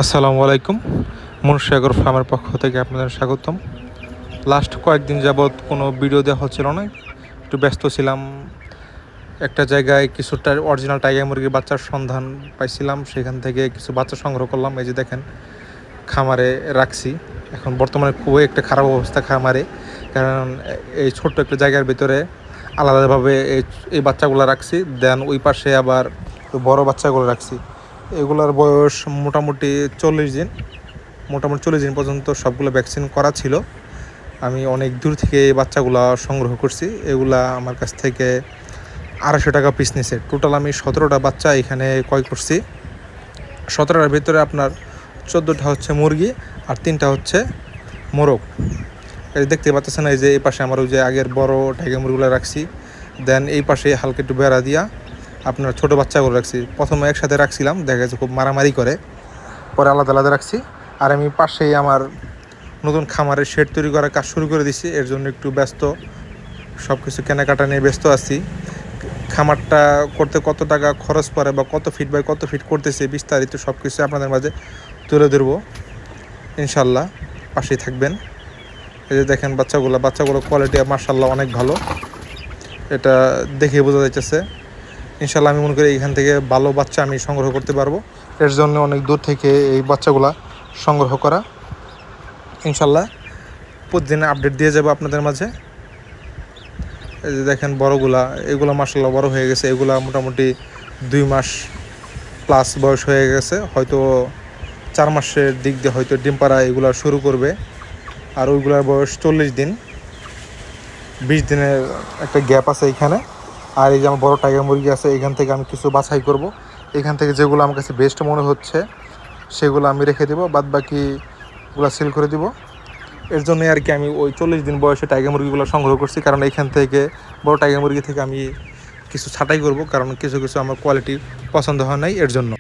আসসালামু আলাইকুম। মুনসাগর ফার্মের পক্ষ থেকে আপনাদের স্বাগতম। লাস্ট কয়েকদিন যাবৎ কোনো ভিডিও দেওয়া হচ্ছিল না, একটু ব্যস্ত ছিলাম। একটা জায়গায় কিছুটা অরিজিনাল টাইগার মুরগির বাচ্চার সন্ধান পাইছিলাম, সেখান থেকে কিছু বাচ্চা সংগ্রহ করলাম। এই যে দেখেন, খামারে রাখছি। এখন বর্তমানে খুবই একটা খারাপ অবস্থা খামারে, কারণ এই ছোট্ট একটা জায়গার ভিতরে আলাদাভাবে এই বাচ্চাগুলো রাখছি, দেন ওই পাশে আবার বড় বাচ্চাগুলো রাখছি। এগুলার বয়স মোটামুটি 40 দিন, মোটামুটি 40 দিন পর্যন্ত সবগুলো ভ্যাকসিন করা ছিল। আমি অনেক দূর থেকে এই বাচ্চাগুলো সংগ্রহ করছি। এগুলা আমার কাছ থেকে 250 টাকা পিস নিছে। টোটাল আমি 17টা বাচ্চা এখানে ক্রয় করছি। 17টার ভিতরে আপনার 14টা হচ্ছে মুরগি আর 3টা হচ্ছে মোরগ। এই দেখতে পাচ্ছেন, এই যে এই পাশে আমার ওই যে আগের বড় টাইগার মুরগিগুলো রাখছি, দেন এই পাশে হালকা একটু বেড়া দিয়া আপনার ছোটো বাচ্চাগুলো রাখছি। প্রথমে একসাথে রাখছিলাম, দেখা যাচ্ছে খুব মারামারি করে, পরে আলাদা আলাদা রাখছি। আর আমি পাশেই আমার নতুন খামারের শেড তৈরি করার কাজ শুরু করে দিছি, এর জন্য একটু ব্যস্ত, সব কিছু কেনাকাটা নিয়ে ব্যস্ত আছি। খামারটা করতে কত টাকা খরচ পড়ে বা কত ফিট বাই কত ফিট করতেছে বিস্তারিত সব কিছু আপনাদের মাঝে তুলে ধরবো ইনশাল্লাহ। পাশেই থাকবেন। এই যে দেখেন বাচ্চাগুলো কোয়ালিটি মার্শাল্লাহ অনেক ভালো, এটা দেখে বোঝা যাইতেছে। ইনশাল্লাহ আমি মনে করি এখান থেকে ভালো বাচ্চা আমি সংগ্রহ করতে পারবো। এর জন্য অনেক দূর থেকে এই বাচ্চাগুলা সংগ্রহ করা। ইনশাল্লাহ প্রতিদিন আপডেট দিয়ে যাবো আপনাদের মাঝে। এই যে দেখেন বড়গুলা, এগুলো মার্শাল্লাহ বড় হয়ে গেছে। এগুলা মোটামুটি 2 মাস প্লাস বয়স হয়ে গেছে, হয়তো 4 মাসের দিক দিয়ে হয়তো ডিম পাড়া এগুলো শুরু করবে। আর ওইগুলার বয়স 40 দিন, 20 দিনের একটা গ্যাপ আছে এখানে। আর এই যে আমার বড় টাইগার মুরগি আছে, এখান থেকে আমি কিছু বাছাই করব। এখান থেকে যেগুলো আমার কাছে বেস্ট মনে হচ্ছে সেগুলো আমি রেখে দেবো, বাদ বাকিগুলো সেল করে দিব। এর জন্যই আর কি আমি ওই 40 দিন বয়সে টাইগার মুরগিগুলো সংগ্রহ করছি, কারণ এখান থেকে বড় টাইগার মুরগি থেকে আমি কিছু ছাঁটাই করব, কারণ কিছু কিছু আমার কোয়ালিটি পছন্দ হয় নাই, এর জন্য।